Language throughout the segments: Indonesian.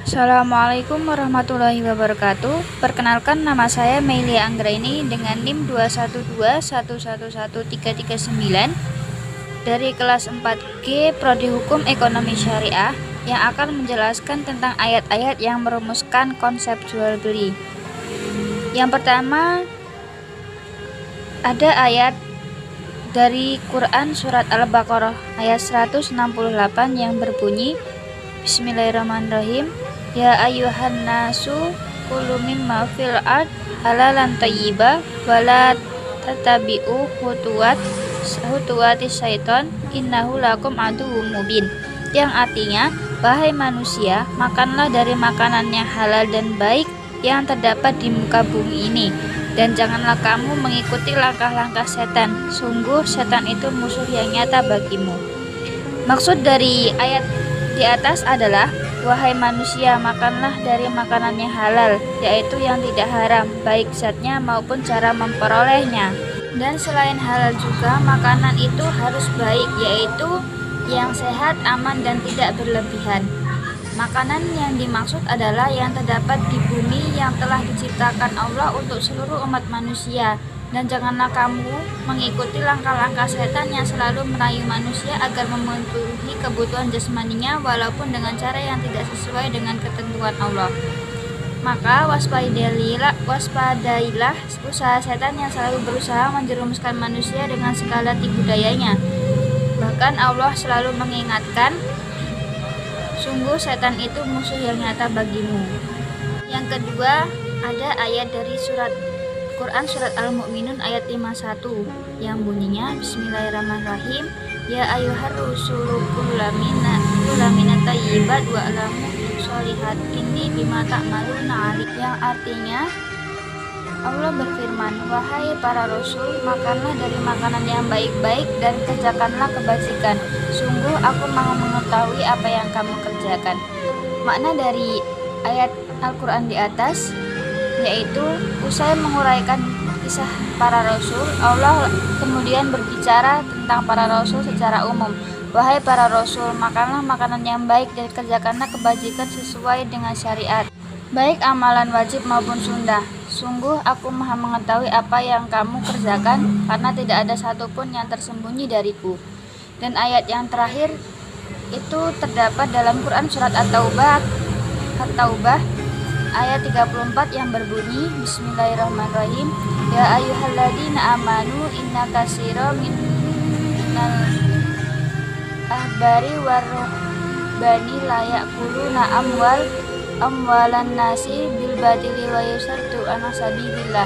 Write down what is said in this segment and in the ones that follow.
Assalamualaikum warahmatullahi wabarakatuh. Perkenalkan, nama saya Meilia Anggraini dengan NIM 212111339 dari kelas 4G Prodi Hukum Ekonomi Syariah yang akan menjelaskan tentang ayat-ayat yang merumuskan konsep jual beli. Yang pertama, ada ayat dari Quran surat Al-Baqarah ayat 168 yang berbunyi, Bismillahirrahmanirrahim. Ya ayyuhan nasu kulu mimma fil ard halalan thayyiba wala tatabi'u khutuwati syaiton innahu lakum aduwwum mubin. Yang artinya, wahai manusia, makanlah dari makanan yang halal dan baik yang terdapat di muka bumi ini, dan janganlah kamu mengikuti langkah-langkah setan. Sungguh setan itu musuh yang nyata bagimu. Maksud dari ayat di atas adalah, wahai manusia, makanlah dari makanan yang halal, yaitu yang tidak haram, baik zatnya maupun cara memperolehnya. Dan selain halal juga, makanan itu harus baik, yaitu yang sehat, aman, dan tidak berlebihan. Makanan yang dimaksud adalah yang terdapat di bumi yang telah diciptakan Allah untuk seluruh umat manusia. Dan janganlah kamu mengikuti langkah-langkah setan yang selalu merayu manusia agar memenuhi kebutuhan jasmaninya walaupun dengan cara yang tidak sesuai dengan ketentuan Allah. Maka waspadailah usaha setan yang selalu berusaha menjerumuskan manusia dengan segala tipu dayanya. Bahkan Allah selalu mengingatkan, sungguh setan itu musuh yang nyata bagimu. Yang kedua, ada ayat dari Quran surat Al-Mu'minun ayat 51 yang bunyinya, Bismillahirrahmanirrahim. Ya ayyuhar rusulu kulu lamina thayyibat wa alamu sholihat inni bima ta'maluna alim. Yang artinya, Allah berfirman, wahai para rasul, makanlah dari makanan yang baik-baik dan kerjakanlah kebajikan. Sungguh aku mau mengetahui apa yang kamu kerjakan. Makna dari ayat Al-Quran di atas yaitu, usai menguraikan kisah para rasul, Allah kemudian berbicara tentang para rasul secara umum. Wahai para rasul, makanlah makanan yang baik dan kerjakanlah kebajikan sesuai dengan syariat, baik amalan wajib maupun sunnah. Sungguh aku maha mengetahui apa yang kamu kerjakan, karena tidak ada satupun yang tersembunyi dariku. Dan ayat yang terakhir itu terdapat dalam Quran surat At-Taubah ayat 34 yang berbunyi, Bismillahirrahmanirrahim. Ya ayyuhalladzina amanu inna katsira minal ahbari waruhbani la ya'kuluna amwalan nasi bil batili wa yusaddu an sabilillah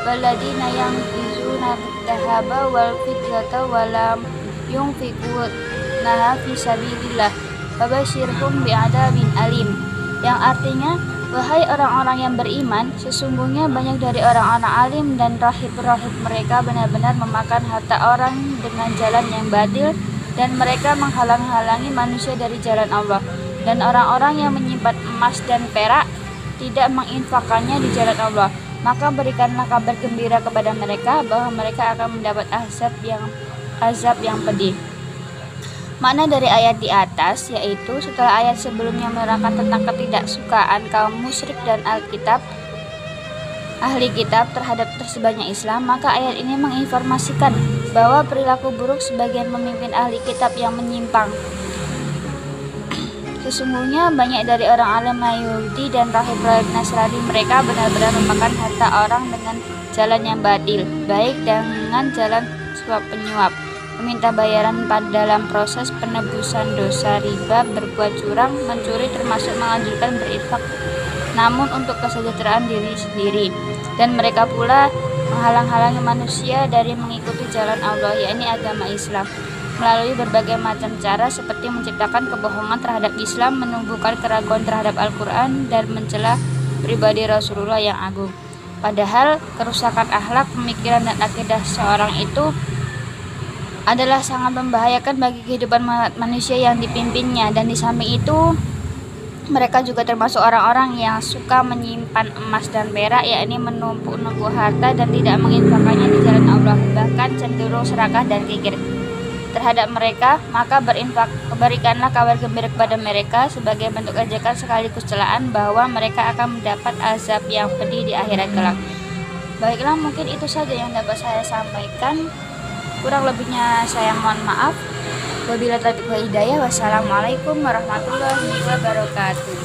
walladzina yanqizuna dhahaba wal fiddata wa lam yunfiquna fi sabilillah fabasyirhum bi'adzabin alim. Yang artinya, wahai orang-orang yang beriman, sesungguhnya banyak dari orang-orang alim dan rahib-rahib mereka benar-benar memakan harta orang dengan jalan yang batil, dan mereka menghalang-halangi manusia dari jalan Allah. Dan orang-orang yang menyimpan emas dan perak tidak menginfakkannya di jalan Allah, maka berikanlah kabar gembira kepada mereka bahwa mereka akan mendapat azab yang pedih. Makna dari ayat di atas yaitu, setelah ayat sebelumnya menerangkan tentang ketidaksukaan kaum musyrik dan ahli kitab terhadap tersebarnya Islam, maka ayat ini menginformasikan bahwa perilaku buruk sebagian pemimpin ahli kitab yang menyimpang. Sesungguhnya banyak dari orang alim Yahudi dan rahib-rahib Nasrani, mereka benar-benar memakan harta orang dengan jalan yang batil, baik dengan jalan suap penyuap, meminta bayaran dalam proses penebusan dosa riba, berbuat curang, mencuri, termasuk menganjurkan berinfak namun untuk kesejahteraan diri sendiri. Dan mereka pula menghalang-halangi manusia dari mengikuti jalan Allah, yakni agama Islam, melalui berbagai macam cara seperti menciptakan kebohongan terhadap Islam, menumbuhkan keraguan terhadap Al-Quran, dan mencela pribadi Rasulullah yang agung. Padahal kerusakan akhlak, pemikiran, dan akidah seorang itu adalah sangat membahayakan bagi kehidupan manusia yang dipimpinnya. Dan di samping itu, mereka juga termasuk orang-orang yang suka menyimpan emas dan perak, yakni menumpuk-numpuk harta dan tidak menginfakkannya di jalan Allah, bahkan cenderung serakah dan kikir. terhadap mereka, maka berikanlah kabar gembira kepada mereka sebagai bentuk ajakan sekaligus celaan bahwa mereka akan mendapat azab yang pedih di akhirat kelak. Baiklah, mungkin itu saja yang dapat saya sampaikan. Kurang lebihnya saya mohon maaf. Wabillahi taufiq wal hidayah. Wassalamualaikum warahmatullahi wabarakatuh.